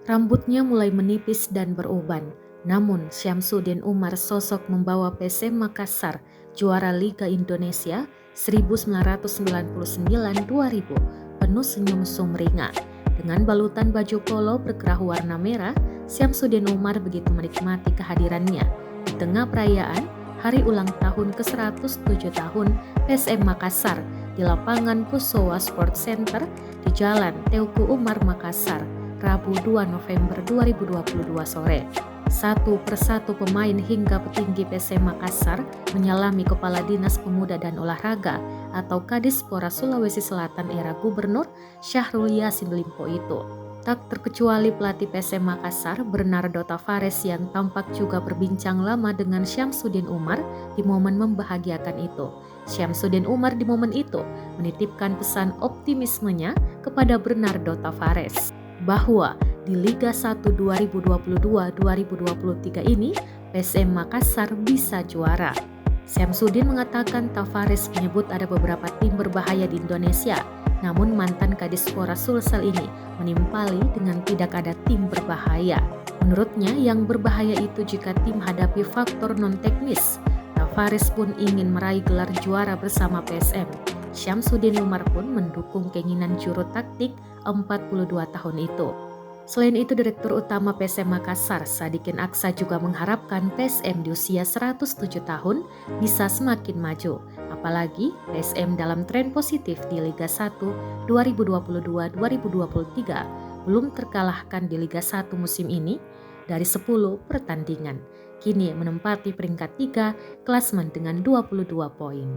Rambutnya mulai menipis dan beruban. Namun Syamsuddin Umar, sosok membawa PSM Makassar juara Liga Indonesia 1999-2000, penuh senyum sumringah. Dengan balutan baju polo berkerah warna merah, Syamsuddin Umar begitu menikmati kehadirannya di tengah perayaan hari ulang tahun ke-107 tahun PSM Makassar di lapangan Pusowa Sport Center di Jalan Teuku Umar Makassar, Rabu 2 November 2022 sore. Satu persatu pemain hingga petinggi PSM Makassar menyalami Kepala Dinas Pemuda dan Olahraga atau Kadispora Sulawesi Selatan era Gubernur Syahrul Yassin Limpo itu. Tak terkecuali pelatih PSM Makassar, Bernardo Tavares, yang tampak juga berbincang lama dengan Syamsuddin Umar di momen membahagiakan itu. Syamsuddin Umar di momen itu menitipkan pesan optimismenya kepada Bernardo Tavares bahwa di Liga 1 2022-2023 ini PSM Makassar bisa juara. Syamsuddin mengatakan Tavares menyebut ada beberapa tim berbahaya di Indonesia, namun mantan Kadispora Sulsel ini menimpali dengan tidak ada tim berbahaya. Menurutnya yang berbahaya itu jika tim hadapi faktor non-teknis. Tavares pun ingin meraih gelar juara bersama PSM. Syamsuddin Umar pun mendukung keinginan juru taktik 42 tahun itu. Selain itu, Direktur Utama PSM Makassar, Sadikin Aksa, juga mengharapkan PSM di usia 107 tahun bisa semakin maju. Apalagi PSM dalam tren positif di Liga 1 2022-2023 belum terkalahkan di Liga 1 musim ini dari 10 pertandingan. Kini menempati peringkat 3 klasemen dengan 22 poin.